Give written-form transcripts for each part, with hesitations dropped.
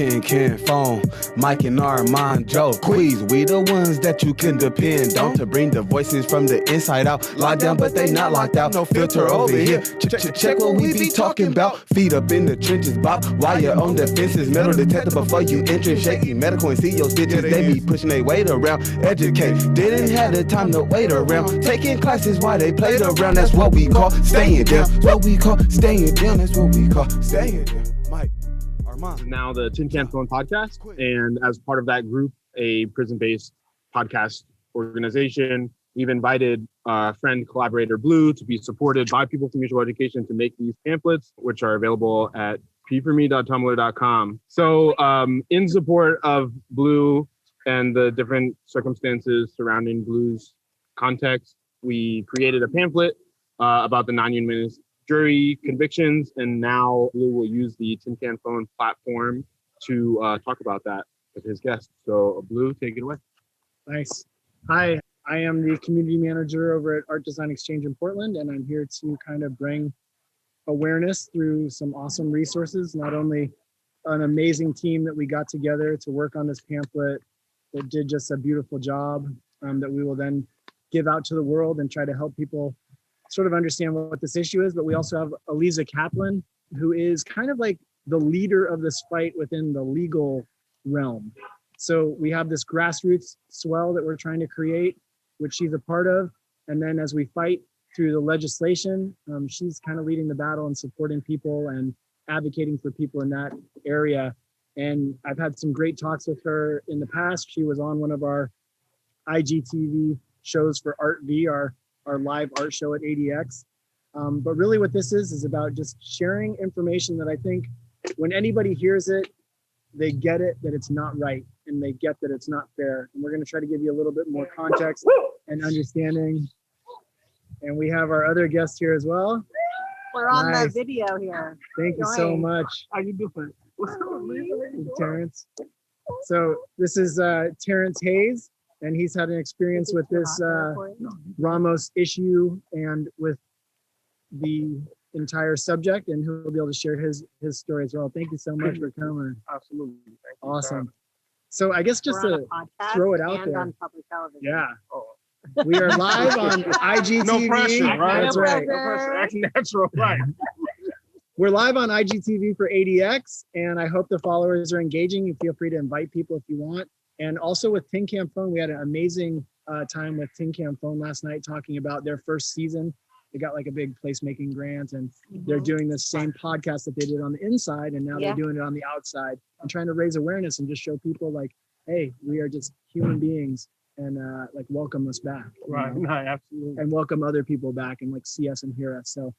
Tin Can Phone, Mike and Armon, Joe, Queaz, we the ones that you can depend on to bring the voices from the inside out. Locked down, but they not locked out. No filter over here. Check what we be talking about. Feet up in the trenches, Bob. While you're on the fences, metal detector before you enter. Shaky medical and see your stitches. They be pushing their weight around. Educate. Didn't have the time to wait around. Taking classes while they played around. That's what we call staying down. That's what we call staying down. That's what we call staying down. Mike, Armon. Now the Tin Can Phone podcast, and as part of that group, a prison-based podcast organization, we've invited friend collaborator Blue to be supported by People for Mutual Education to make these pamphlets, which are available at p4me.tumblr.com. So in support of Blue and the different circumstances surrounding Blue's context, we created a pamphlet about the non-unanimous jury convictions, and now Blue will use the Tin Can Phone platform to talk about that with his guests. So Blue, take it away. Nice. Hi, I am the community manager over at Art Design Exchange in Portland, and I'm here to kind of bring awareness through some awesome resources, not only an amazing team that we got together to work on this pamphlet that did just a beautiful job that we will then give out to the world and try to help people sort of understand what this issue is, but we also have Eliza Kaplan, who is kind of like the leader of this fight within the legal realm. So we have this grassroots swell that we're trying to create, which she's a part of. And then as we fight through the legislation, she's kind of leading the battle and supporting people and advocating for people in that area. And I've had some great talks with her in the past. She was on one of our IGTV shows for Art V, our live art show at ADX. But really what this is about just sharing information that I think when anybody hears it, they get it, that it's not right, and they get that it's not fair. And we're going to try to give you a little bit more context and understanding. And we have our other guest here as well. We're on the video here. Thank you so much. How you doing? What's up, Terrence. So this is Terrence Hayes, and he's had an experience with this Ramos issue and with the entire subject, and he'll be able to share his story as well. Thank you so much for coming. Absolutely. Awesome. So I guess just to throw it out there. On public television. Yeah. We are live on IGTV. No pressure, right? That's right. No pressure. That's natural, right? We're live on IGTV for ADX, and I hope the followers are engaging. You feel free to invite people if you want. And also with Tin Can Phone, we had an amazing time with Tin Can Phone last night talking about their first season. They got like a big placemaking grant, and they're doing the same podcast that they did on the inside, and now they're doing it on the outside and trying to raise awareness and just show people like, hey, we are just human beings, and like welcome us back. Right, no, absolutely. And welcome other people back and like see us and hear us. So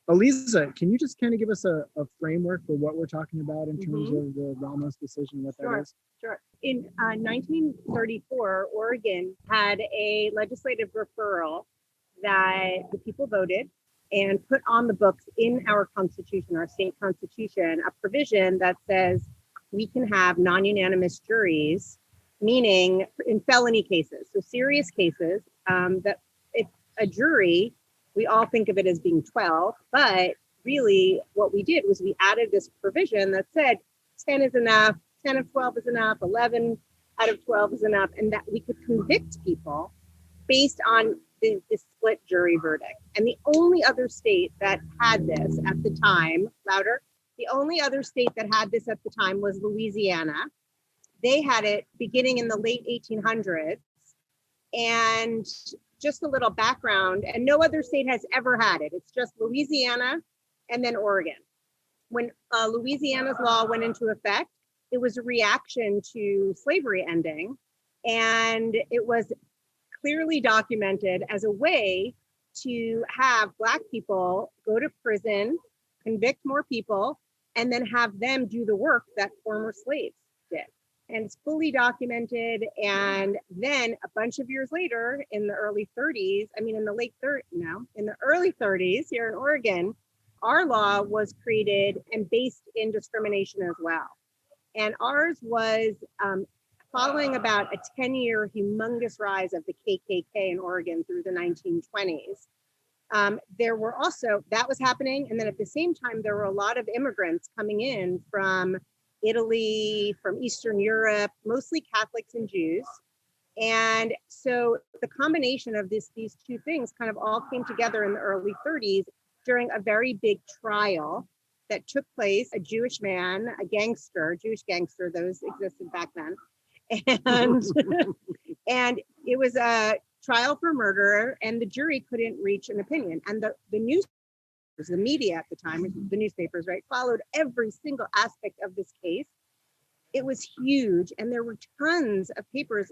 Eliza, can you just kind of give us a framework for what we're talking about in terms of the Ramos decision, what that is? Sure. In 1934, Oregon had a legislative referral that the people voted and put on the books in our constitution, our state constitution, a provision that says we can have non-unanimous juries, meaning in felony cases, so serious cases, that if a jury, we all think of it as being 12, but really what we did was we added this provision that said 10 is enough, 10 of 12 is enough, 11 out of 12 is enough, and that we could convict people based on the split jury verdict. And the only other state that had this at the time, the only other state that had this at the time was Louisiana. They had it beginning in the late 1800s. And just a little background, and no other state has ever had it. It's just Louisiana and then Oregon. When Louisiana's law went into effect, it was a reaction to slavery ending. And it was clearly documented as a way to have Black people go to prison, convict more people, and then have them do the work that former slaves did. And it's fully documented. And then a bunch of years later, in the early 30s, in the early 30s here in Oregon, our law was created and based in discrimination as well. And ours was following about a 10-year humongous rise of the KKK in Oregon through the 1920s. There were also, that was happening. And then at the same time, there were a lot of immigrants coming in from Italy, from Eastern Europe, mostly Catholics and Jews. And so the combination of these two things kind of all came together in the early 30s during a very big trial that took place. A Jewish man, a gangster, Jewish gangster, those existed back then. And, and it was a trial for murder, and the jury couldn't reach an opinion. And the news, the media at the time, the newspapers, right, followed every single aspect of this case. It was huge, and there were tons of papers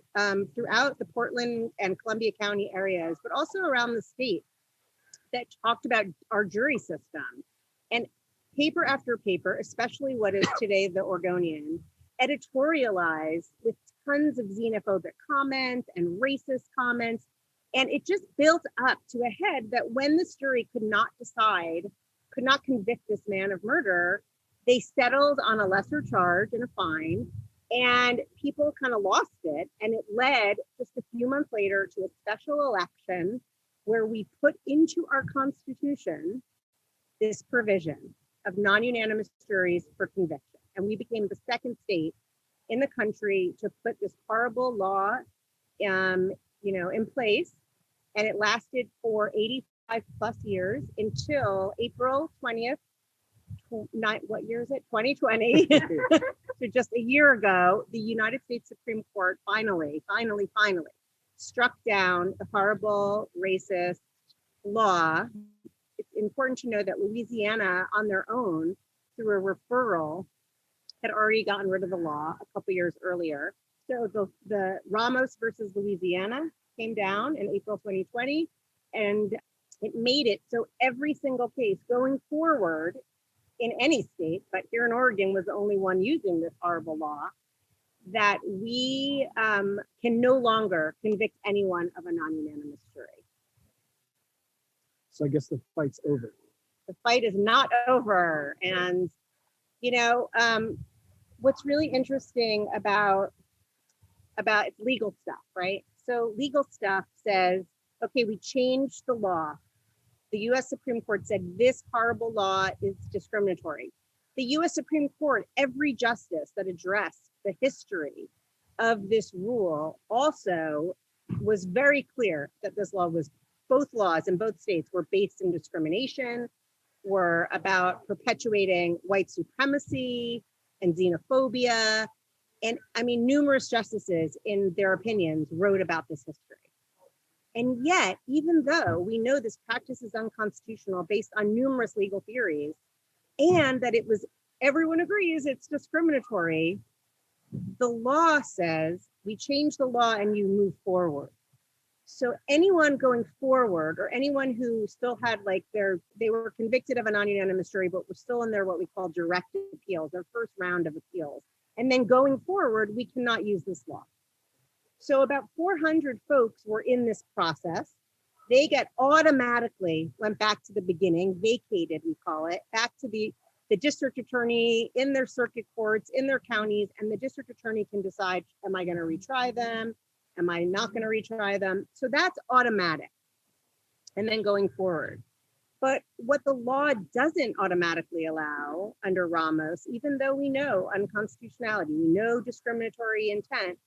throughout the Portland and Columbia County areas, but also around the state, that talked about our jury system. And paper after paper, especially what is today the Oregonian, editorialized with tons of xenophobic comments and racist comments. And it just built up to a head that when this jury could not convict this man of murder, they settled on a lesser charge and a fine, and people kind of lost it. And it led just a few months later to a special election where we put into our Constitution this provision of non-unanimous juries for conviction. And we became the second state in the country to put this horrible law in place. And it lasted for 85 plus years until April 20th, what year is it? 2020. So just a year ago, the United States Supreme Court finally struck down the horrible racist law. It's important to know that Louisiana on their own, through a referral, had already gotten rid of the law a couple years earlier. So the Ramos versus Louisiana came down in April 2020, and it made it so every single case going forward in any state, but here in Oregon was the only one using this horrible law, that we can no longer convict anyone of a non-unanimous jury. So I guess the fight's over. The fight is not over. And, what's really interesting about legal stuff, right? So legal stuff says, okay, we changed the law. The US Supreme Court said this horrible law is discriminatory. The US Supreme Court, every justice that addressed the history of this rule also was very clear that this law was, both laws in both states were based in discrimination, were about perpetuating white supremacy and xenophobia. And I mean, numerous justices in their opinions wrote about this history. And yet, even though we know this practice is unconstitutional based on numerous legal theories, and that everyone agrees it's discriminatory, the law says we change the law and you move forward. So anyone going forward, or anyone who still had they were convicted of a non-unanimous jury, but were still in their what we call direct appeals, their first round of appeals. And then going forward, we cannot use this law. So about 400 folks were in this process. They get automatically went back to the beginning, vacated, we call it, back to the district attorney in their circuit courts, in their counties, and the district attorney can decide, am I going to retry them? Am I not going to retry them? So that's automatic. And then going forward. But what the law doesn't automatically allow under Ramos, even though we know unconstitutionality, we know discriminatory intent,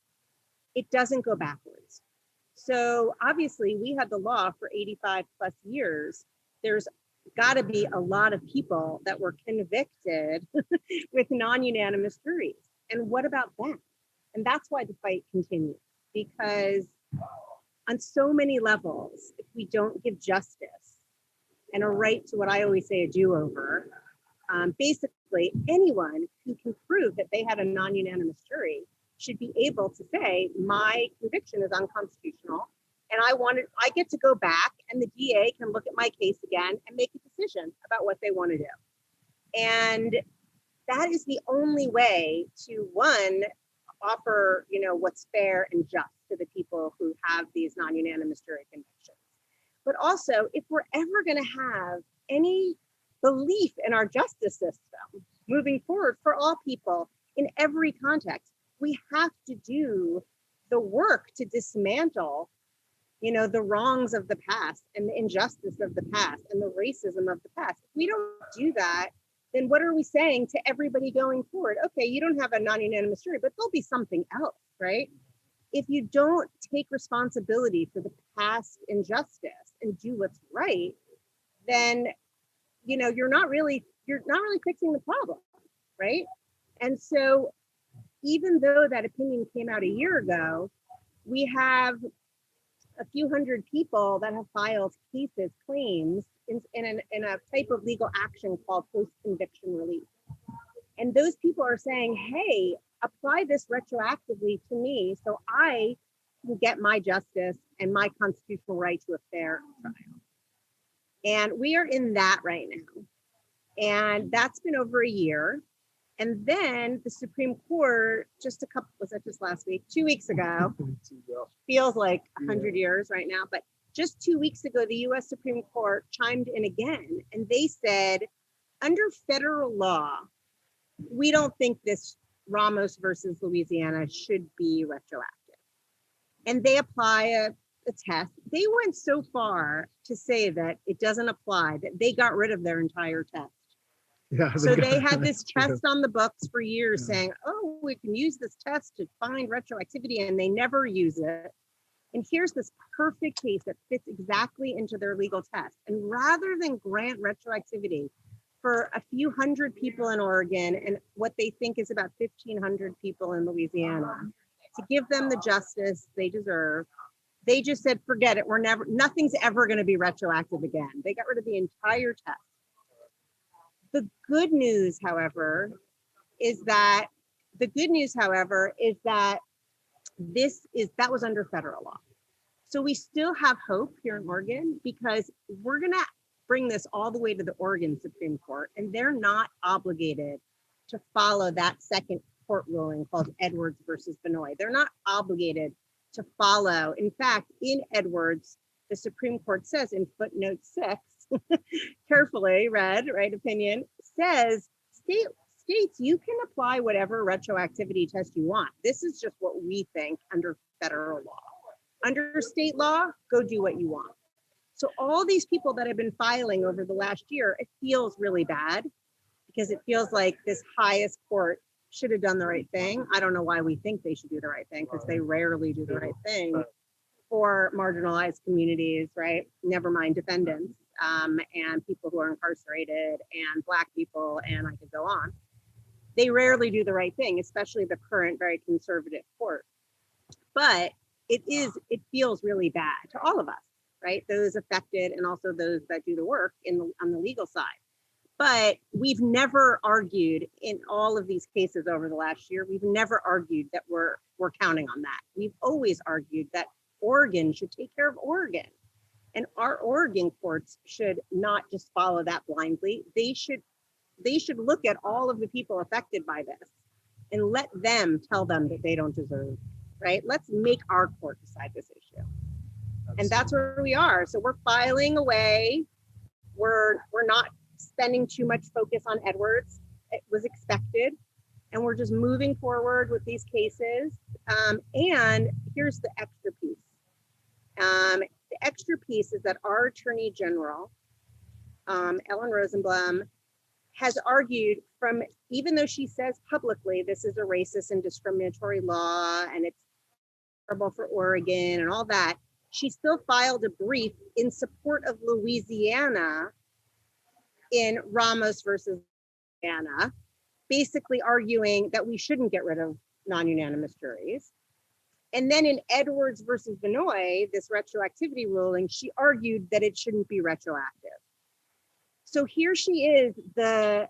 it doesn't go backwards. So obviously we had the law for 85 plus years. There's got to be a lot of people that were convicted with non-unanimous juries. And what about them? And that's why the fight continues, because on so many levels, if we don't give justice and a right to what I always say, a do-over, basically anyone who can prove that they had a non-unanimous jury should be able to say, my conviction is unconstitutional, and I get to go back, and the DA can look at my case again and make a decision about what they want to do. And that is the only way to, one, offer, what's fair and just to the people who have these non-unanimous jury convictions. But also, if we're ever going to have any belief in our justice system moving forward for all people in every context, we have to do the work to dismantle, the wrongs of the past and the injustice of the past and the racism of the past. If we don't do that, then what are we saying to everybody going forward? Okay, you don't have a non-unanimous jury, but there'll be something else, right? If you don't take responsibility for the past injustice and do what's right, then you're not really fixing the problem, right? And so even though that opinion came out a year ago, we have a few hundred people that have filed claims in a type of legal action called post-conviction relief. And those people are saying, hey, apply this retroactively to me so I can get my justice and my constitutional right to a fair trial. And we are in that right now. And that's been over a year. And then the Supreme Court, was that just last week? 2 weeks ago, feels like 100 years right now, but just 2 weeks ago, the US Supreme Court chimed in again, and they said, under federal law, we don't think this Ramos versus Louisiana should be retroactive. And they apply a test. They went so far to say that it doesn't apply, that they got rid of their entire test. Yeah, so they had this test on the books for years saying, oh, we can use this test to find retroactivity, and they never use it. And here's this perfect case that fits exactly into their legal test. And rather than grant retroactivity for a few hundred people in Oregon and what they think is about 1,500 people in Louisiana, to give them the justice they deserve, they just said, forget it. Nothing's ever going to be retroactive again. They got rid of the entire test. The good news, however, is that that was under federal law. So we still have hope here in Oregon because we're going to bring this all the way to the Oregon Supreme Court, and they're not obligated to follow that second court ruling called Edwards versus Benoit. They're not obligated to follow. In fact, in Edwards, the Supreme Court says in footnote 6, carefully read, right, opinion, says states, you can apply whatever retroactivity test you want. This is just what we think under federal law. Under state law, go do what you want. So all these people that have been filing over the last year, it feels really bad because it feels like this highest court should have done the right thing. I don't know why we think they should do the right thing because they rarely do the right thing for marginalized communities, right? Never mind defendants. And people who are incarcerated and Black people, and I could go on. They rarely do the right thing, especially the current very conservative court. But it feels really bad to all of us, right? Those affected and also those that do the work on the legal side. But we've never argued in all of these cases over the last year, we've never argued that we're counting on that. We've always argued that Oregon should take care of Oregon. And our Oregon courts should not just follow that blindly. They should look at all of the people affected by this and let them tell them that they don't deserve, right? Let's make our court decide this issue. And that's where we are. So we're filing away. We're not spending too much focus on Edwards. It was expected. And we're just moving forward with these cases. And here's the extra piece. The extra piece is that our Attorney General, Ellen Rosenblum, has argued even though she says publicly this is a racist and discriminatory law and it's terrible for Oregon and all that, she still filed a brief in support of Louisiana in Ramos versus Louisiana, basically arguing that we shouldn't get rid of non-unanimous juries. And then in Edwards versus Benoit, this retroactivity ruling, she argued that it shouldn't be retroactive. So here she is, the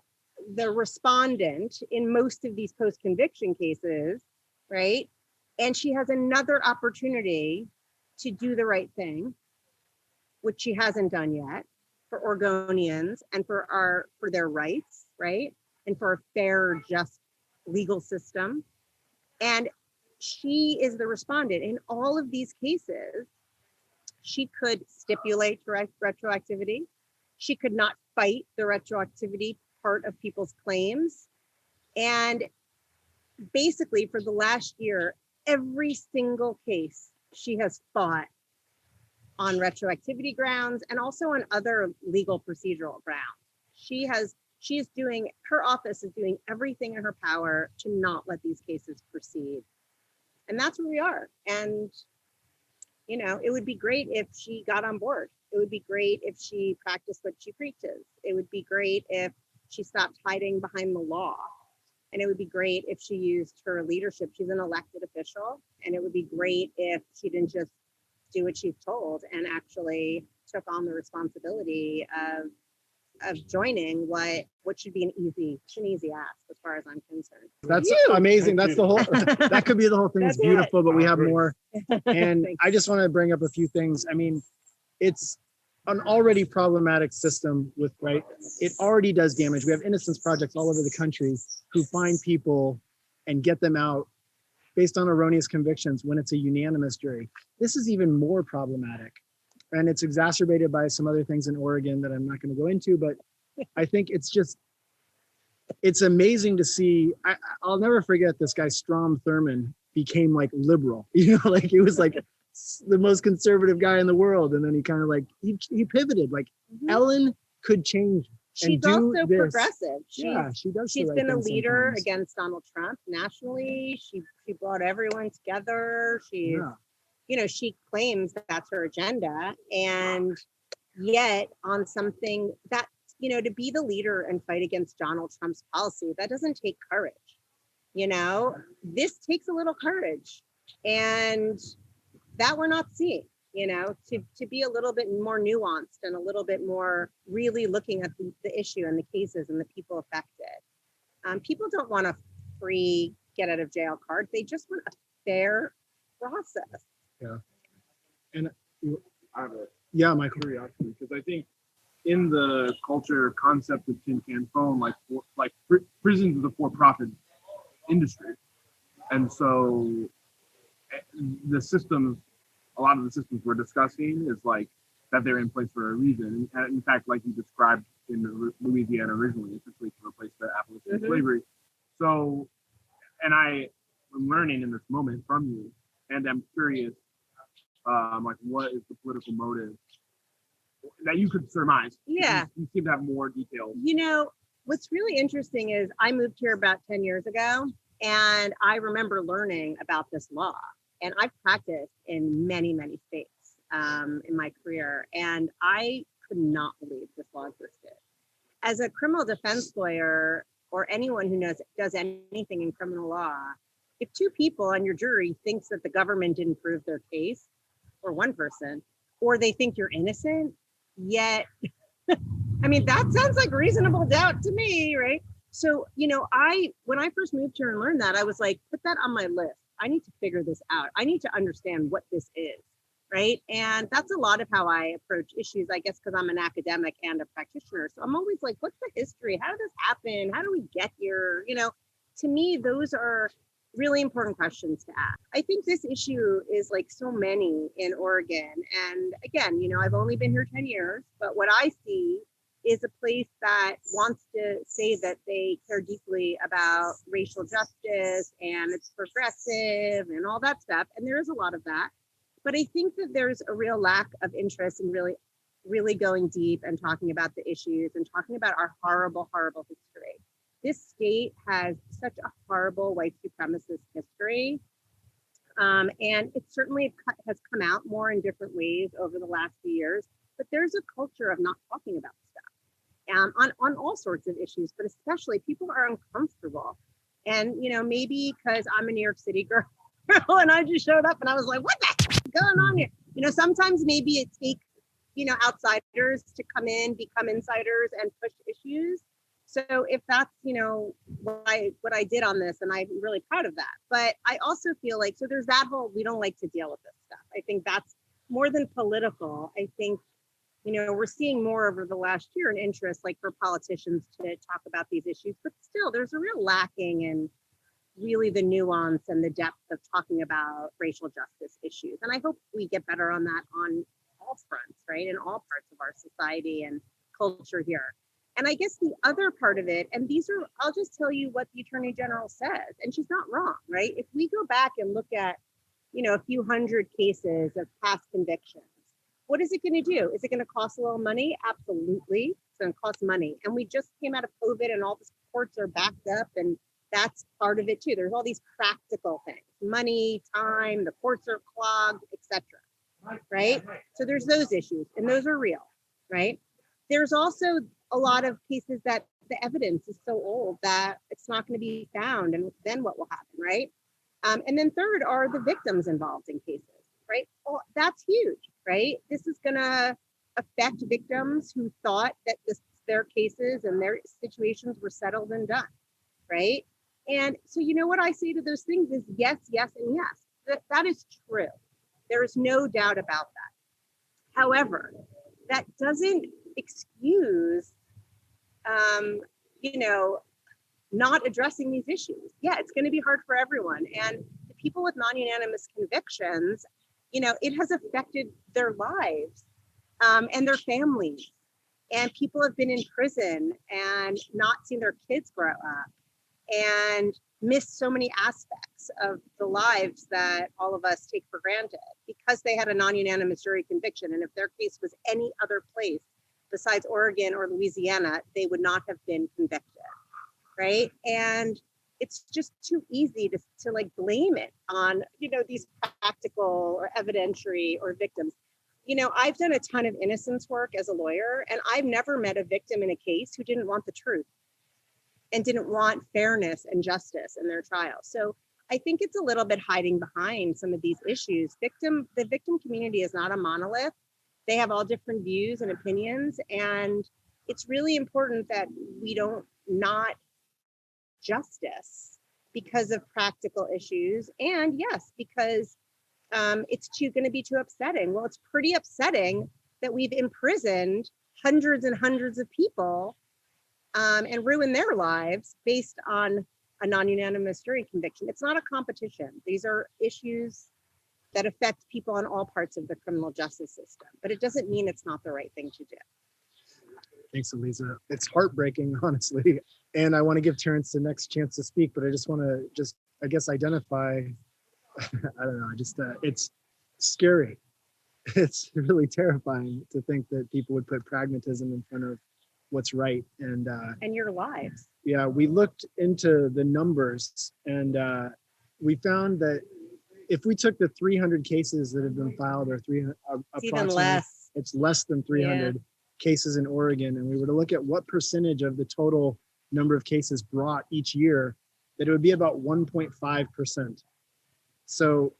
respondent in most of these post-conviction cases, right? And she has another opportunity to do the right thing, which she hasn't done yet, for Oregonians and for their rights, right? And for a fair, just legal system. And she is the respondent in all of these cases. She could stipulate retroactivity. She could not fight the retroactivity part of people's claims. And basically for the last year, every single case she has fought on retroactivity grounds and also on other legal procedural grounds. She has her office is doing everything in her power to not let these cases proceed. And that's where we are. And, it would be great if she got on board. It would be great if she practiced what she preaches. It would be great if she stopped hiding behind the law. And it would be great if she used her leadership. She's an elected official. And it would be great if she didn't just do what she's told and actually took on the responsibility of joining what should be an easy ask as far as I'm concerned. That's amazing. That's the whole, that could be the whole thing. It's beautiful, but we have more. And I just want to bring up a few things. I mean, it's an already problematic system with, right? It already does damage. We have innocence projects all over the country who find people and get them out based on erroneous convictions when it's a unanimous jury. This is even more problematic. And it's exacerbated by some other things in Oregon that I'm not going to go into, but I think it's amazing to see. I'll never forget this guy, Strom Thurmond, became like liberal, like he was like the most conservative guy in the world. And then he kind of like, he pivoted, like Ellen could change. She's also progressive. She does. She's been a leader against Donald Trump nationally. She brought everyone together. She's, she claims that that's her agenda. And yet on something that, to be the leader and fight against Donald Trump's policy, that doesn't take courage. This takes a little courage, and that we're not seeing. To be a little bit more nuanced and a little bit more really looking at the issue and the cases and the people affected. People don't want a free get out of jail card. They just want a fair process. Yeah. And my curiosity, because I think in the culture concept of tin can phone, like prisons is a for-profit industry. And so a lot of the systems we're discussing is like that they're in place for a reason. And in fact, like you described in Louisiana originally, essentially to replace the abolition of slavery. So, and I am learning in this moment from you, and I'm curious, like what is the political motive that you could surmise? Yeah. You seem to have more details. What's really interesting is I moved here about 10 years ago, and I remember learning about this law. And I've practiced in many, many states in my career, and I could not believe this law existed. As a criminal defense lawyer, or anyone who does anything in criminal law, if two people on your jury thinks that the government didn't prove their case, or one person, or they think you're innocent, yet, I mean, that sounds like reasonable doubt to me, right? So, when I first moved here and learned that, I was like, put that on my list. I need to figure this out. I need to understand what this is, right? And that's a lot of how I approach issues, I guess, because I'm an academic and a practitioner. So I'm always like, what's the history? How did this happen? How do we get here? To me, those are really important questions to ask. I think this issue is like so many in Oregon. And again, I've only been here 10 years, but what I see is a place that wants to say that they care deeply about racial justice and it's progressive and all that stuff. And there is a lot of that. But I think that there's a real lack of interest in really, really going deep and talking about the issues and talking about our horrible, horrible history. This state has such a horrible white supremacist history. And it certainly has come out more in different ways over the last few years. But there's a culture of not talking about stuff. On all sorts of issues, but especially people are uncomfortable. And, maybe because I'm a New York City girl and I just showed up and I was like, what the heck is going on here? Sometimes maybe it takes, outsiders to come in, become insiders and push issues. So if that's, what I did on this, and I'm really proud of that. But I also feel like, so there's that whole, we don't like to deal with this stuff. I think that's more than political. I think we're seeing more over the last year an interest, like for politicians to talk about these issues, but still there's a real lacking in really the nuance and the depth of talking about racial justice issues. And I hope we get better on that on all fronts, right? In all parts of our society and culture here. And I guess the other part of it, and I'll just tell you what the Attorney General says, and she's not wrong, right? If we go back and look at, a few hundred cases of past convictions, what is it going to do? Is it going to cost a little money? Absolutely. It's going to cost money. And we just came out of COVID and all the courts are backed up, and that's part of it too. There's all these practical things, money, time, the courts are clogged, etc. Right? So there's those issues, and those are real, right? There's also a lot of cases that the evidence is so old that it's not going to be found, and then what will happen, right? And then third are the victims involved in cases, right? Well, that's huge, right? This is going to affect victims who thought that their cases and their situations were settled and done, right? And so, you know what I say to those things is yes, yes, and yes. That is true. There is no doubt about that. However, that doesn't excuse, not addressing these issues. Yeah, it's going to be hard for everyone. And the people with non-unanimous convictions, it has affected their lives and their families. And people have been in prison and not seen their kids grow up and missed so many aspects of the lives that all of us take for granted because they had a non-unanimous jury conviction. And if their case was any other place besides Oregon or Louisiana, they would not have been convicted, right? And it's just too easy to like blame it on, these practical or evidentiary or victims. I've done a ton of innocence work as a lawyer, and I've never met a victim in a case who didn't want the truth and didn't want fairness and justice in their trial. So I think it's a little bit hiding behind some of these issues. The victim community is not a monolith. They have all different views and opinions, and it's really important that we don't not justice because of practical issues. And yes, because it's going to be too upsetting. Well, it's pretty upsetting that we've imprisoned hundreds and hundreds of people and ruined their lives based on a non-unanimous jury conviction. It's not a competition. These are issues that affect people on all parts of the criminal justice system, but it doesn't mean it's not the right thing to do. Thanks, Eliza. It's heartbreaking, honestly. And I want to give Terrence the next chance to speak, but I just want to identify, I don't know, it's scary. It's really terrifying to think that people would put pragmatism in front of what's right. And your lives. Yeah, we looked into the numbers, and we found that if we took the 300 cases that have been filed, or 300, even less. It's less than 300 cases in Oregon, and we were to look at what percentage of the total number of cases brought each year, that it would be about 1.5%. So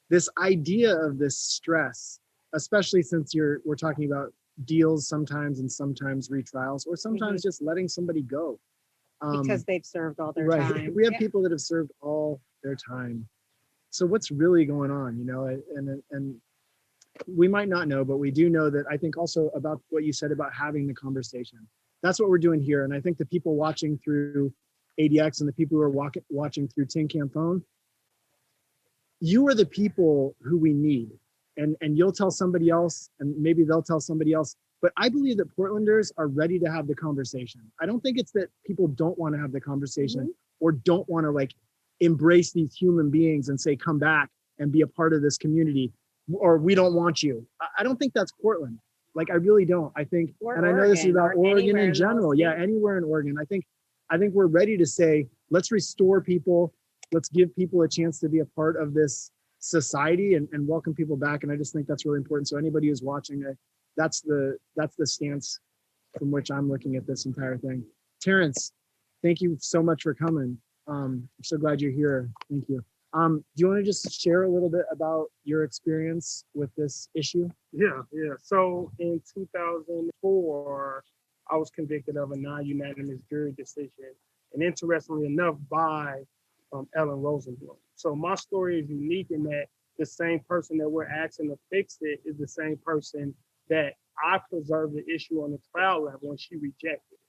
this idea of this stress, especially since we're talking about deals sometimes and sometimes retrials, or sometimes just letting somebody go. Because they've served all their time. We have people that have served all their time. So what's really going on, and we might not know, but we do know that I think also about what you said about having the conversation. That's what we're doing here. And I think the people watching through ADX and the people who are watching through Tin Can Phone, you are the people who we need. And you'll tell somebody else, and maybe they'll tell somebody else. But I believe that Portlanders are ready to have the conversation. I don't think it's that people don't want to have the conversation or don't want to embrace these human beings and say, come back and be a part of this community, or we don't want you. I don't think that's Portland. I really don't. I think, and I know this is about Oregon in general. Yeah, anywhere in Oregon. I think we're ready to say, let's restore people. Let's give people a chance to be a part of this society and welcome people back. And I just think that's really important. So anybody who's watching, that's the stance from which I'm looking at this entire thing. Terrence, thank you so much for coming. I'm so glad you're here. Thank you. Do you want to just share a little bit about your experience with this issue? Yeah. So in 2004, I was convicted of a non-unanimous jury decision, and interestingly enough, by Ellen Rosenblum. So my story is unique in that the same person that we're asking to fix it is the same person that I preserved the issue on the trial level and she rejected it,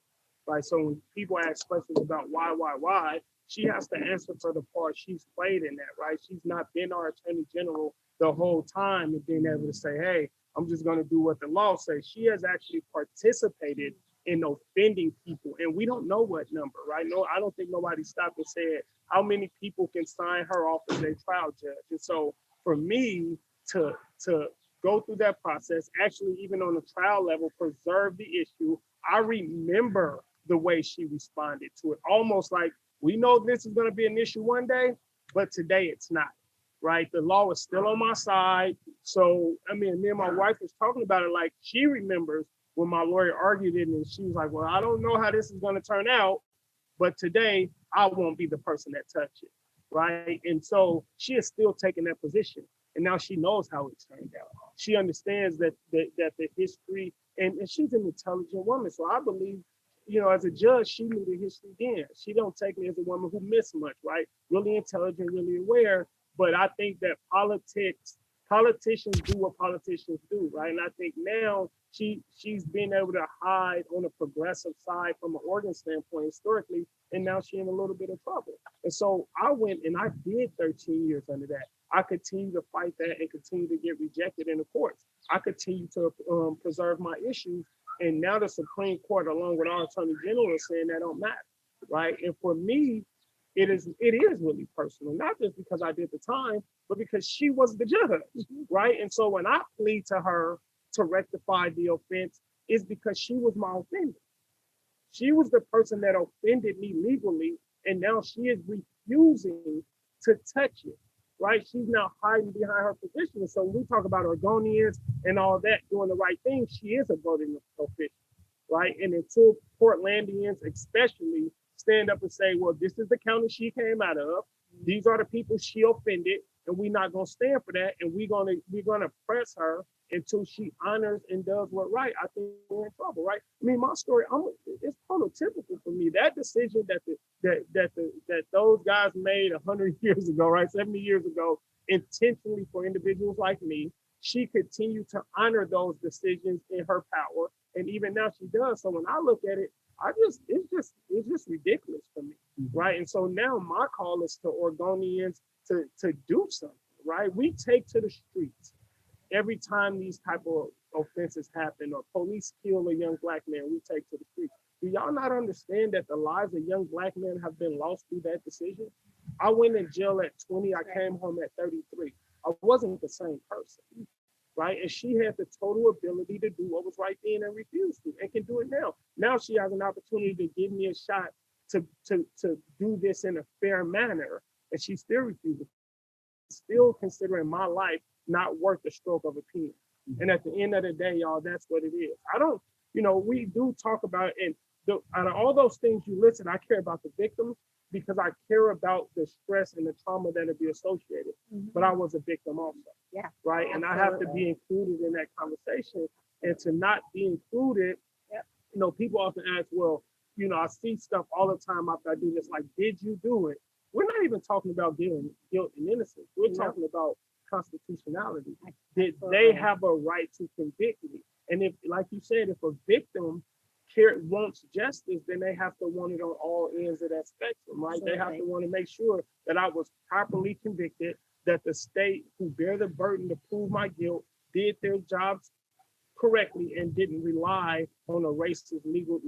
right? So when people ask questions about why, she has to answer for the part she's played in that, right? She's not been our attorney general the whole time and being able to say, hey, I'm just going to do what the law says. She has actually participated in offending people, and we don't know what number, right? No, I don't think nobody stopped and said how many people can sign her off as a trial judge. And so for me to go through that process, actually even on the trial level, preserve the issue. I remember the way she responded to it, almost like we know this is going to be an issue one day, but today it's not, right? The law is still on my side. So, I mean, me and my wife was talking about it, like she remembers when my lawyer argued it, and she was like, well, I don't know how this is going to turn out, but today I won't be the person that touched it, right? And so she is still taking that position. And now she knows how it turned out. She understands that the history, and she's an intelligent woman. So I believe, as a judge, she knew the history then. She don't take me as a woman who missed much, right? Really intelligent, really aware. But I think that politicians do what politicians do, right? And I think now she's been able to hide on the progressive side from an organ standpoint historically, and now she's in a little bit of trouble. And so I went and I did 13 years under that. I continue to fight that and continue to get rejected in the courts. I continue to preserve my issues. And now the Supreme Court, along with our Attorney General, is saying that don't matter, right? And for me, it is really personal, not just because I did the time, but because she was the judge, right? And so when I plead to her to rectify the offense, it's because she was my offender. She was the person that offended me legally, and now she is refusing to touch it, right? She's now hiding behind her position. And so when we talk about Oregonians and all that doing the right thing, she is a voting official, right? And until Portlandians especially stand up and say, well, this is the county she came out of, these are the people she offended, and we're not going to stand for that, and we're gonna press her until she honors and does what's right, I think we're in trouble, right? I mean, my story, it's prototypical for me. That decision that those guys made 100 years ago, right, 70 years ago, intentionally for individuals like me, she continued to honor those decisions in her power, and even now she does. So when I look at it, it's just ridiculous for me, right? And so now my call is to Oregonians to do something, right? We take to the streets every time these type of offenses happen, or police kill a young Black man, we take to the streets. Do y'all not understand that the lives of young Black men have been lost through that decision? I went in jail at 20, I came home at 33. I wasn't the same person, right? And she had the total ability to do what was right then and refused to, and can do it now. Now she has an opportunity to give me a shot to do this in a fair manner, and she still refuses. Still considering my life not worth the stroke of a pen. And at the end of the day, y'all, that's what it is. I don't, we do talk about, and out of all those things you listed, I care about the victims because I care about the stress and the trauma that would be associated. But I was a victim also. Yeah. Right. And I have to be included in that conversation. And to not be included, people often ask, well, I see stuff all the time after I do this, like, did you do it? We're not even talking about guilt and innocence. We're talking about constitutionality. Did they have a right to convict me? And if, like you said, if a victim wants justice, then they have to want it on all ends of that spectrum, right? Absolutely. They have to want to make sure that I was properly convicted, that the state who bear the burden to prove my guilt did their jobs correctly and didn't rely on a racist legal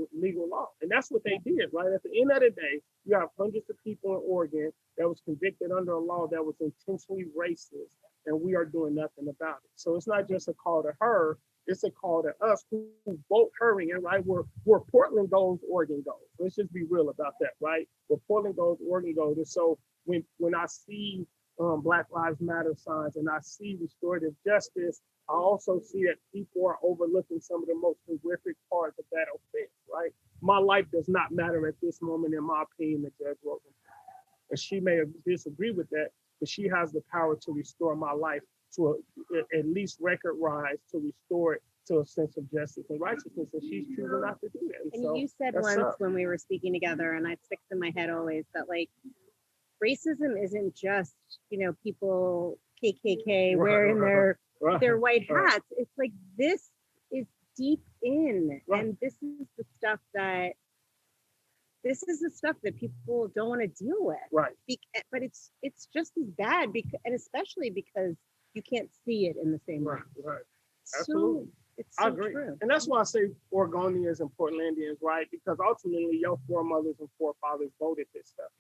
law. And that's what they did, right? At the end of the day, you have hundreds of people in Oregon that was convicted under a law that was intentionally racist, and we are doing nothing about it. So it's not just a call to her, it's a call to us who vote her in, right? Where Portland goes, Oregon goes. Let's just be real about that, right? Where Portland goes, Oregon goes. And so when I see Black Lives Matter signs and I see restorative justice, I also see that people are overlooking some of the most horrific parts of that offense, right? My life does not matter at this moment, in my opinion, to Judge Rosenthal. And she may disagree with that, but she has the power to restore my life to at least record rise, to restore it to a sense of justice and righteousness. And she's choosing not to do that. And so you said once when we were speaking together, and it sticks in my head always, that like racism isn't just, people KKK wearing their white hats. It's like, this is deep in, and this is the stuff that people don't want to deal with. Right. But it's just as bad, and especially because you can't see it in the same way. Right. Absolutely. It's so I agree. true. And that's why I say Oregonians and Portlandians, right? Because ultimately your foremothers and forefathers voted this stuff.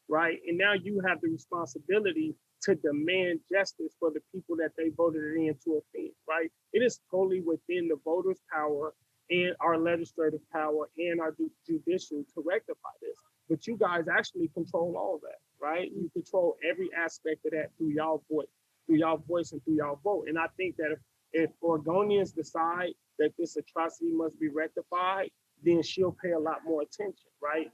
right? And now you have the responsibility to demand justice for the people that they voted in to offend, right? It is totally within the voters' power and our legislative power and our judicial to rectify this. But you guys actually control all that, right? You control every aspect of that through y'all voice and through y'all vote. And I think that if Oregonians decide that this atrocity must be rectified, then she'll pay a lot more attention, right?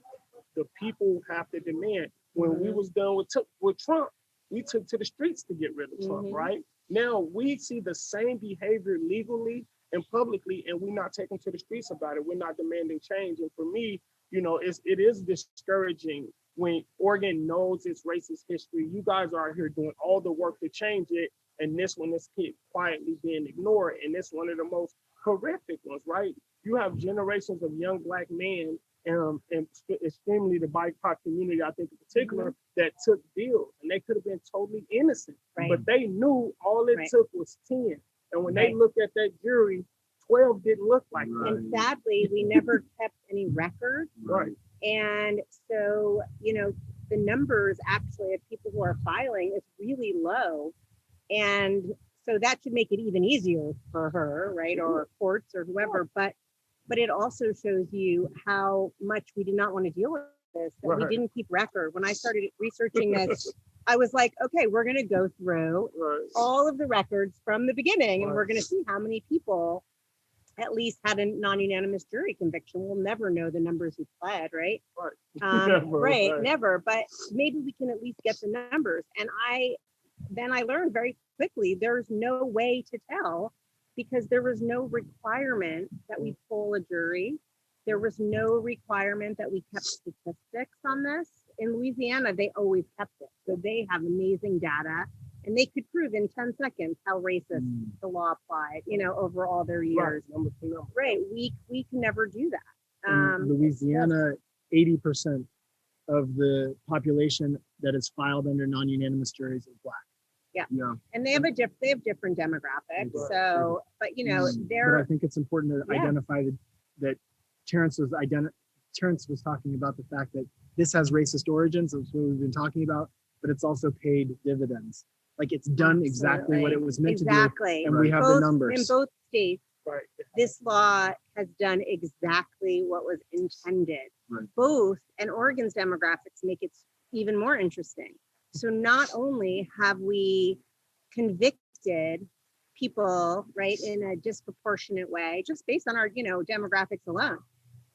The people have to demand. When we was done with Trump, we took to the streets to get rid of Trump, right? Now we see the same behavior legally and publicly, and we're not taking to the streets about it. We're not demanding change. And for me, you know, it is discouraging when Oregon knows its racist history. You guys are out here doing all the work to change it, and this one is quietly being ignored. And it's one of the most horrific ones, right? You have generations of young Black men, and extremely the BIPOC community, I think in particular, that took deals, and they could have been totally innocent, but they knew all it took was 10. And when they looked at that jury, 12 didn't look like that. And sadly, we never kept any record. Right. And so, you know, the numbers actually of people who are filing is really low. And so that should make it even easier for her, right? Or courts or whoever. But it also shows you how much we did not want to deal with this, that we didn't keep record. When I started researching this, I was like, okay, we're going to go through all of the records from the beginning, and we're going to see how many people at least had a non-unanimous jury conviction. We'll never know the numbers who pled, right? Never. But maybe we can at least get the numbers. And then I learned very quickly there's no way to tell, because there was no requirement that we poll a jury. There was no requirement that we kept statistics on this. In Louisiana, they always kept it. So they have amazing data, and they could prove in 10 seconds how racist the law applied, you know, over all their years. We can never do that. In Louisiana, 80% of the population that is filed under non-unanimous juries is Black. Yeah. And they have different demographics. So, but you know, but I think it's important to identify that Terrence was talking about the fact that this has racist origins. That's what we've been talking about, but it's also paid dividends. Like it's done exactly what it was meant to do. And we have the numbers. In both states, this law has done exactly what was intended. Both, and Oregon's demographics make it even more interesting. So not only have we convicted people, right, in a disproportionate way, just based on our, you know, demographics alone,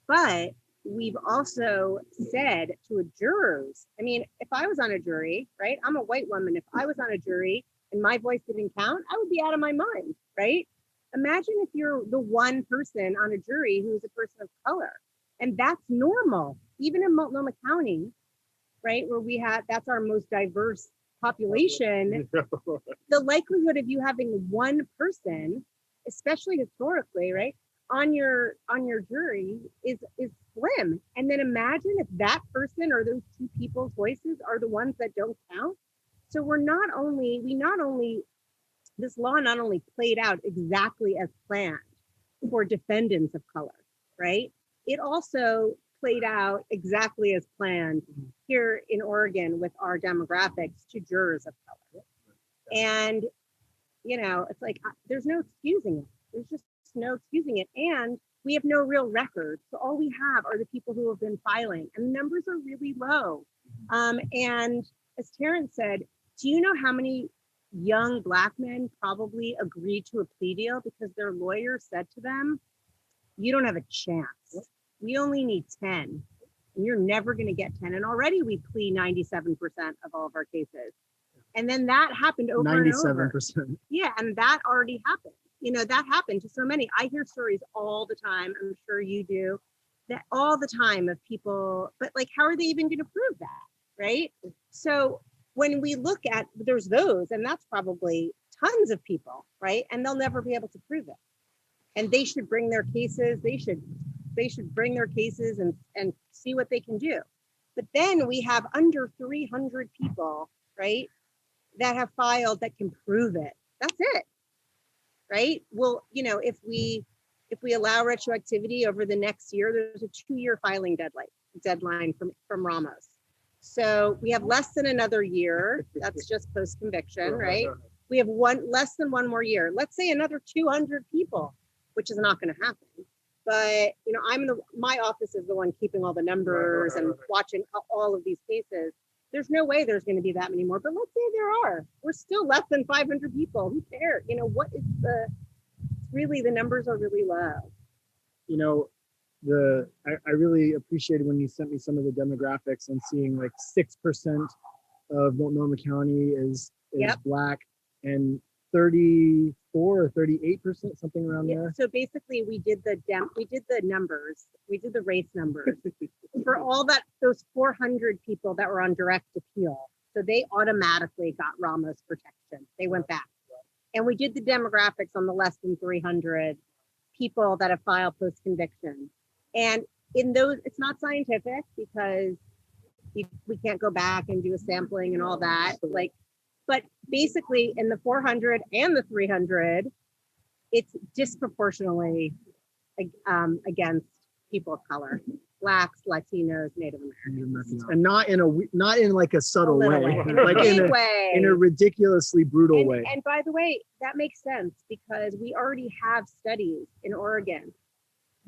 but we've also said to jurors, I mean, if I was on a jury, right, I'm a white woman, if I was on a jury and my voice didn't count, I would be out of my mind, right? Imagine if you're the one person on a jury who's a person of color, and that's normal, even in Multnomah County, right, where that's our most diverse population. The likelihood of you having one person, especially historically, right, on your jury is slim. And then imagine if that person or those two people's voices are the ones that don't count. So this law not only played out exactly as planned for defendants of color, right? It also played out exactly as planned here in Oregon with our demographics to jurors of color. And, you know, it's like, there's no excusing it. There's just no excusing it. And we have no real record. So all we have are the people who have been filing, and the numbers are really low. And as Terrence said, do you know how many young Black men probably agreed to a plea deal because their lawyer said to them, you don't have a chance. We only need 10, and you're never going to get 10. And already we plea 97% of all of our cases. And then that happened over 97%. And over. Yeah, and that already happened. You know, that happened to so many. I hear stories all the time. I'm sure you do, that all the time of people, but like, how are they even going to prove that, right? So when we look at, there's those, and that's probably tons of people, right? And they'll never be able to prove it. And they should bring their cases. They should bring their cases and see what they can do. But then we have under 300 people, right, that have filed that can prove it. That's it, right? Well, you know, if we allow retroactivity over the next year, there's a 2-year filing deadline from Ramos. So we have less than another year. That's just post-conviction, right? We have less than one more year. Let's say another 200 people, which is not going to happen. But you know, my office is the one keeping all the numbers and watching all of these cases. There's no way there's going to be that many more. But let's say there are. We're still less than 500 people. Who cares? You know, what is really the numbers are really low. You know, I really appreciated when you sent me some of the demographics and seeing like 6% of Multnomah County is Black, and 34 or 38%, something around there. So basically, we did the numbers, we did the race numbers for all those 400 people that were on direct appeal. So they automatically got Ramos protection. They went back, and we did the demographics on the less than 300 people that have filed post conviction. And in those, it's not scientific because we can't go back and do a sampling and all that. But basically in the 400 and the 300, it's disproportionately against people of color, Blacks, Latinos, Native Americans, and not in like a subtle way, like in a ridiculously brutal way. And by the way, that makes sense because we already have studies in Oregon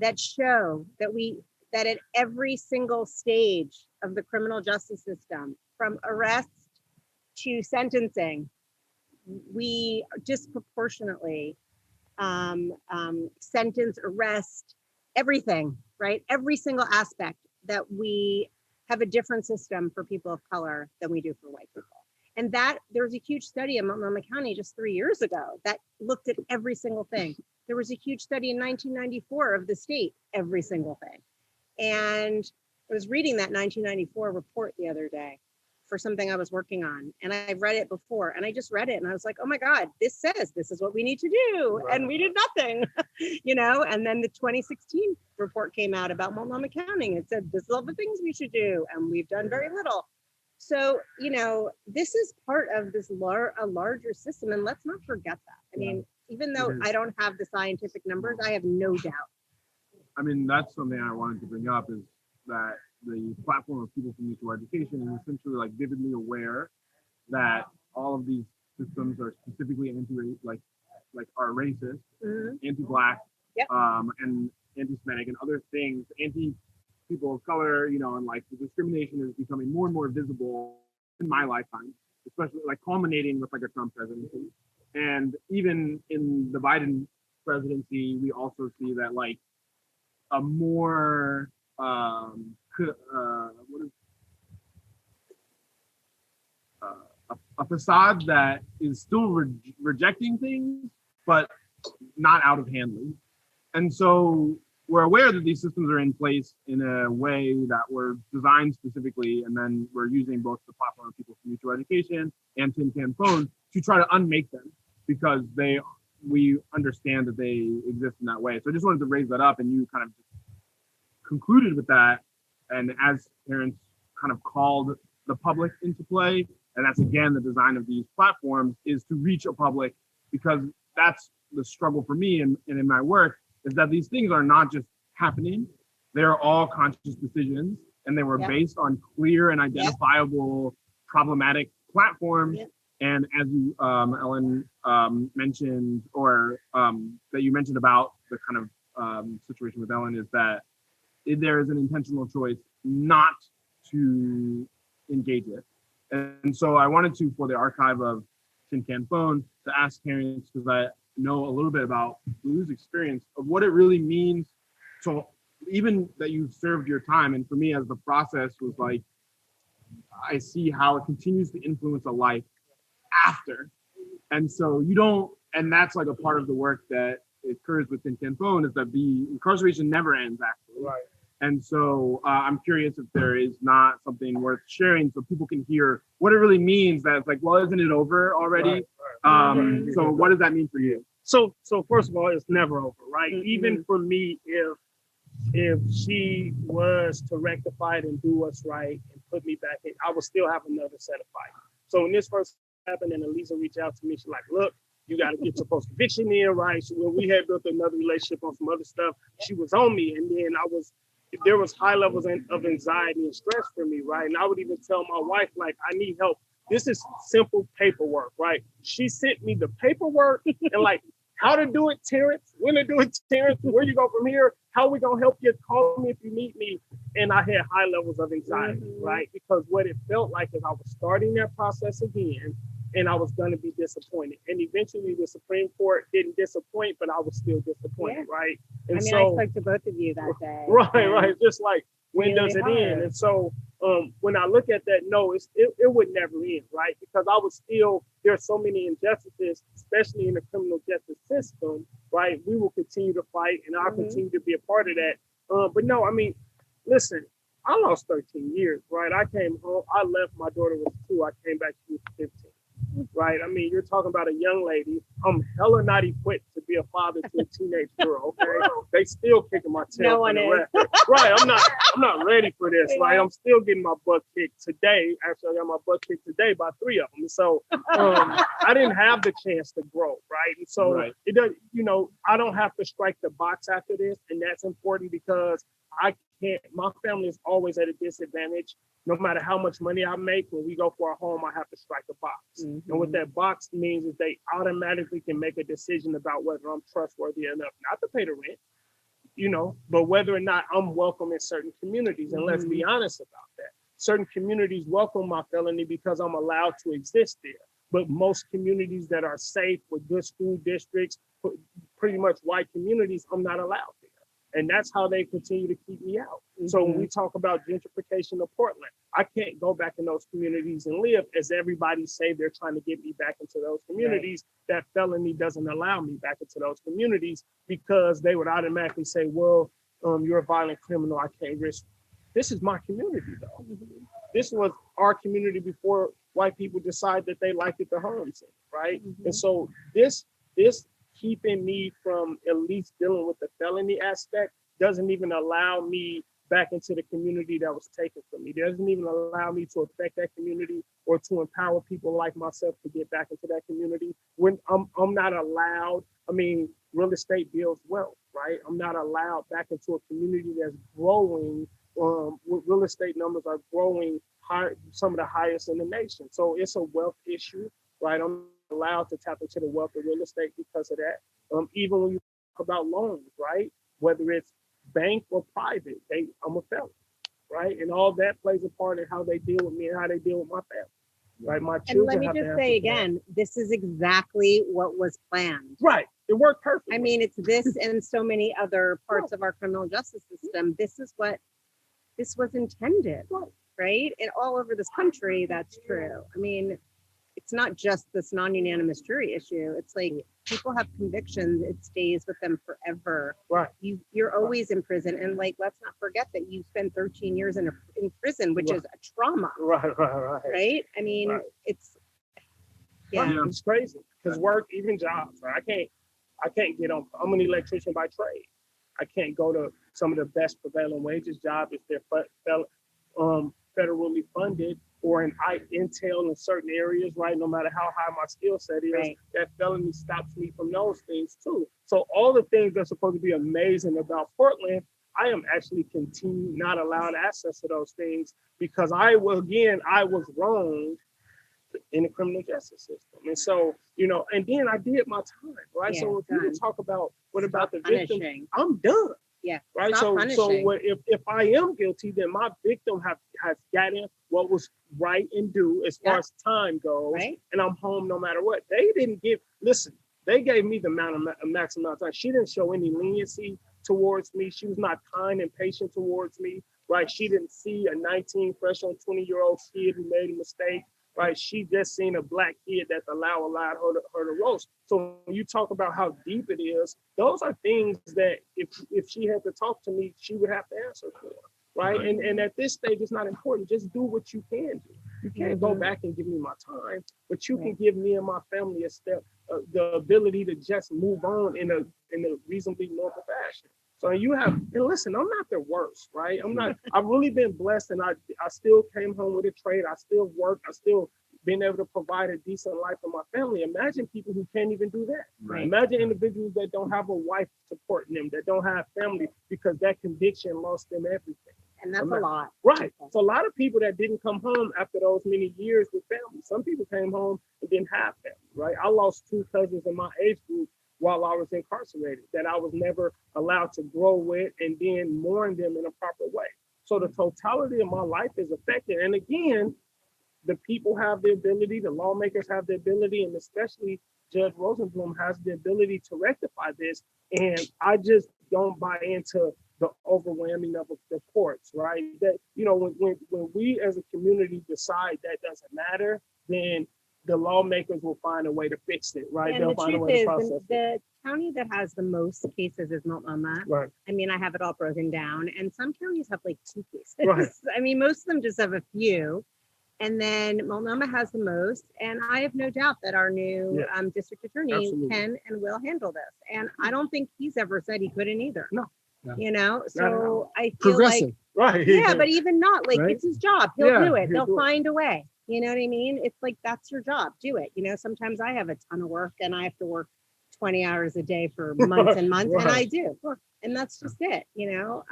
that show that at every single stage of the criminal justice system, from arrest to sentencing, we disproportionately sentence, arrest, everything, right? Every single aspect, that we have a different system for people of color than we do for white people. And that there was a huge study in Multnomah County just 3 years ago that looked at every single thing. There was a huge study in 1994 of the state, every single thing. And I was reading that 1994 report the other day for something I was working on. And I've read it before, and I just read it and I was like, oh my God, this says this is what we need to do. Right. And we did nothing, you know? And then the 2016 report came out about Multnomah County. It said, this is all the things we should do. And we've done very little. So, you know, this is part of this a larger system. And let's not forget that. I mean, even though I don't have the scientific numbers, I have no doubt. I mean, that's something I wanted to bring up, is that the platform of People for Mutual Education is essentially like vividly aware that all of these systems are specifically are racist, anti-Black, and anti-Semitic and other things, anti-people of color, you know, and like the discrimination is becoming more and more visible in my lifetime, especially like culminating with like a Trump presidency. And even in the Biden presidency, we also see that like a more a facade that is still rejecting things, but not out of handling. And so we're aware that these systems are in place in a way that were designed specifically, and then we're using both the platform of People for Mutual Education and Tin Can Phone to try to unmake them, because we understand that they exist in that way. So I just wanted to raise that up, and you kind of concluded with that. And as parents kind of called the public into play, and that's again the design of these platforms, is to reach a public, because that's the struggle for me and in my work, is that these things are not just happening. They're all conscious decisions, and they were based on clear and identifiable problematic platforms. And as you, Ellen, mentioned, or that you mentioned about the kind of situation with Ellen, is that there is an intentional choice not to engage with. And so I wanted to, for the archive of Tin Can Phone, to ask parents, because I know a little bit about Blue's experience of what it really means. So even that you've served your time, and for me, as the process was like, I see how it continues to influence a life after. And so you don't, and that's like a part of the work that occurs with Tin Can Phone, is that the incarceration never ends, actually. Right. And so I'm curious if there is not something worth sharing so people can hear what it really means, that it's like, well, isn't it over already? Right. So what does that mean for you? So first of all, it's never over, right? Even for me, if she was to rectify it and do what's right and put me back in, I would still have another set of fight. So when this first happened and Elisa reached out to me, she's like, look, you got to get your post-conviction in, right? So when we had built another relationship on some other stuff, she was on me. And then I was there was high levels of anxiety and stress for me, right? And I would even tell my wife, like, I need help. This is simple paperwork, right? She sent me the paperwork and like, how to do it, Terrence, when to do it, Terrence, where you go from here, how we gonna help you, call me if you need me. And I had high levels of anxiety, right? Because what it felt like is I was starting that process again and I was gonna be disappointed. And eventually the Supreme Court didn't disappoint, but I was still disappointed, right? And I mean, so, I spoke to both of you that day. right, just like, when really does it hard. end? And so when I look at that, no, it would never end, right? Because I was still, there's so many injustices, especially in the criminal justice system, right? We will continue to fight and I'll continue to be a part of that. But no, I mean, listen, I lost 13 years, right? I came home, I left, my daughter was 2, I came back, she was 15. Right. I mean, you're talking about a young lady. I'm hella not equipped to be a father to a teenage girl. Okay. They still kicking my tail. No one is. Right. I'm not ready for this. Right. I'm still getting my butt kicked today. Actually, I got my butt kicked today by 3 of them. So I didn't have the chance to grow. Right. And so it does, I don't have to strike the box after this. And that's important because my family is always at a disadvantage. No matter how much money I make, when we go for a home, I have to strike a box. And what that box means is they automatically can make a decision about whether I'm trustworthy enough not to pay the rent, but whether or not I'm welcome in certain communities. And let's be honest about that. Certain communities welcome my felony because I'm allowed to exist there. But most communities that are safe with good school districts, pretty much white communities, I'm not allowed there. And that's how they continue to keep me out. So when we talk about gentrification of Portland, I can't go back in those communities and live as everybody say they're trying to get me back into those communities. That felony doesn't allow me back into those communities because they would automatically say, well, you're a violent criminal, I can't risk. This is my community though. This was our community before white people decide that they liked it the homes, right? And so this keeping me from at least dealing with the felony aspect doesn't even allow me back into the community that was taken from me. It doesn't even allow me to affect that community or to empower people like myself to get back into that community. When I'm not allowed, I mean, real estate builds wealth, right? I'm not allowed back into a community that's growing, with real estate numbers are growing high, some of the highest in the nation. So it's a wealth issue, right? I'm allowed to tap into the wealth of real estate because of that. Even when you talk about loans, right? Whether it's bank or private, I'm a felon, right? And all that plays a part in how they deal with me and how they deal with my family, right? My children. And let me just say again, this is exactly what was planned. Right. It worked perfectly. I mean, it's this and so many other parts of our criminal justice system. This is what this was intended, right? And all over this country, that's true. I mean, it's not just this non-unanimous jury issue. It's like people have convictions, it stays with them forever. Right. You're always in prison. And like, let's not forget that you spent 13 years in prison, which is a trauma. Right. I mean, it's, it's crazy because work, even jobs, right? I can't get on, I'm an electrician by trade. I can't go to some of the best prevailing wages job if they're federally funded or in intel in certain areas, right? No matter how high my skill set is, that felony stops me from those things too. So all the things that's supposed to be amazing about Portland, I am actually not allowed access to those things because I was wronged in the criminal justice system. And so, and then I did my time, right? Yeah, so if you talk about what about the punishing. victim, I'm done. Yeah. Right. So what if I am guilty, then my victim has gotten what was right and due as far as time goes, and I'm home no matter what. They didn't they gave me the maximum amount of time. She didn't show any leniency towards me. She was not kind and patient towards me, right? She didn't see a 19, fresh on 20-year-old kid who made a mistake. Right, she just seen a black kid that allowed her to roast. So when you talk about how deep it is, those are things that if she had to talk to me, she would have to answer for, right? And at this stage, it's not important. Just do what you can do. You can't go back and give me my time, but you can give me and my family the ability to just move on in a reasonably normal fashion. So and listen, I'm not the worst, right? I've really been blessed and I still came home with a trade. I still work. I still being able to provide a decent life for my family. Imagine people who can't even do that. Right. Imagine individuals that don't have a wife supporting them, that don't have family because that conviction lost them everything. And that's a lot. Right. So a lot of people that didn't come home after those many years with family. Some people came home and didn't have family, right? I lost 2 cousins in my age group while I was incarcerated that I was never allowed to grow with and then mourn them in a proper way. So the totality of my life is affected. And again, the people have the ability, the lawmakers have the ability, and especially Judge Rosenblum has the ability to rectify this. And I just don't buy into the overwhelming of the courts, right? That, you know, when we as a community decide that doesn't matter, then the lawmakers will find a way to fix it, right? And They'll the find a truth way to is, process it. the county that has the most cases is Multnomah. Right. I mean, I have it all broken down, and some counties have like 2 cases. Right. I mean, most of them just have a few. And then Multnomah has the most, and I have no doubt that our new district attorney Absolutely. can and will handle this. And I don't think he's ever said he couldn't either. No. You know, so I feel Progressive. like, Right. yeah, but even not, like, Right? it's his job. He'll Yeah, do it. he'll They'll do it. find a way. You know what I mean? It's like, that's your job. Do it. You know, sometimes I have a ton of work and I have to work 20 hours a day for months and months, and I do. And that's just it. You know,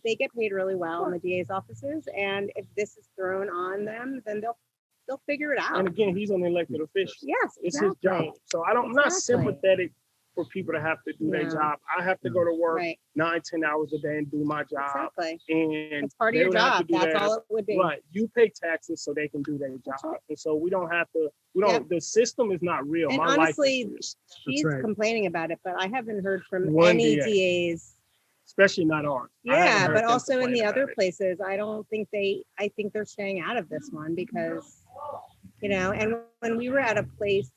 they get paid really well in the DA's offices. And if this is thrown on them, then they'll figure it out. And again, he's an elected official. Yes, It's exactly. his job. So I'm not Exactly. sympathetic for people to have to do their No. job. I have to go to work Right. 9-10 hours a day and do my job. Exactly. And It's part of they your would have to job. do That's that. all it would be. Right. You pay taxes so they can do their That's job. right. And so we don't have to, the system is not real. And My honestly, life is real. She's right. complaining about it, but I haven't heard from One any DA. DAs. Especially not ours. I haven't Yeah, heard but them also in complain the about other it. places, I think they're staying out of this one because, you know, and when we were at a place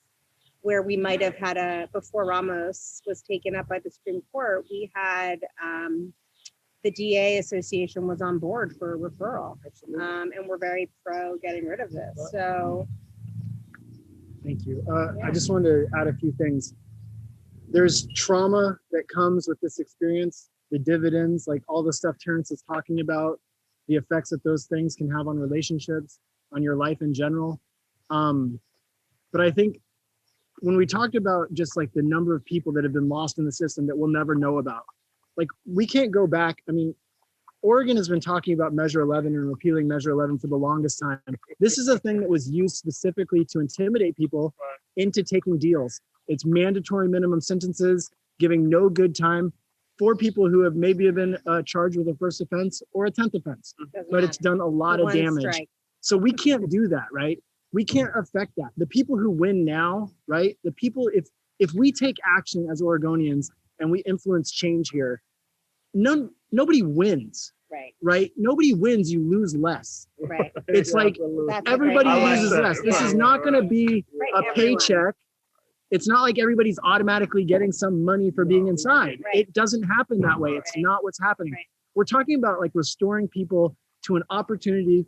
where we might have had before Ramos was taken up by the Supreme Court, we had the DA Association was on board for a referral. Absolutely. And we're very pro getting rid of this. So Thank you. I just wanted to add a few things. There's trauma that comes with this experience, the dividends, like all the stuff Terrence is talking about, the effects that those things can have on relationships, on your life in general. But I think when we talked about just like the number of people that have been lost in the system that we'll never know about, like we can't go back. I mean, Oregon has been talking about Measure 11 and repealing Measure 11 for the longest time. This is a thing that was used specifically to intimidate people into taking deals. It's mandatory minimum sentences, giving no good time for people who have maybe been charged with a first offense or a 10th offense, doesn't but it's matter. done a lot The of one damage. strike. So we can't do that, right? We can't affect that. The people who win now, right? The people, if we take action as Oregonians and we influence change here, nobody wins, right? Nobody wins, you lose less. Right. It's like Absolutely. That's everybody right. loses that. less. This Right, is not right, going to be Right, a everyone. paycheck. It's not like everybody's automatically getting some money for being inside. Right. It doesn't happen that way. It's Right. not what's happening. Right. We're talking about like restoring people to an opportunity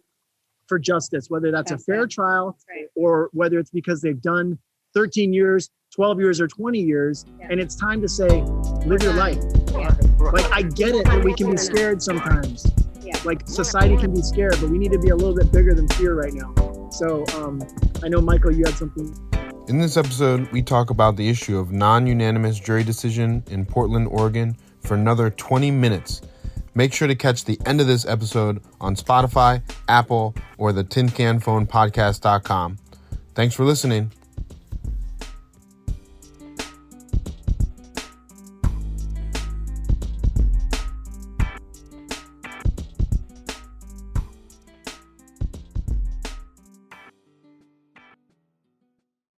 for justice, whether that's That's a fair it. trial That's right. or whether it's because they've done 13 years, 12 years, or 20 years. Yeah. And it's time to say, live your done. life. Yeah. Like, I get it that we can be scared sometimes. Yeah. Like, society can be scared, but we need to be a little bit bigger than fear right now. So I know, Michael, you had something. In this episode, we talk about the issue of non-unanimous jury decision in Portland, Oregon for another 20 minutes. Make sure to catch the end of this episode on Spotify, Apple, or the tincanphonepodcast.com. Thanks for listening.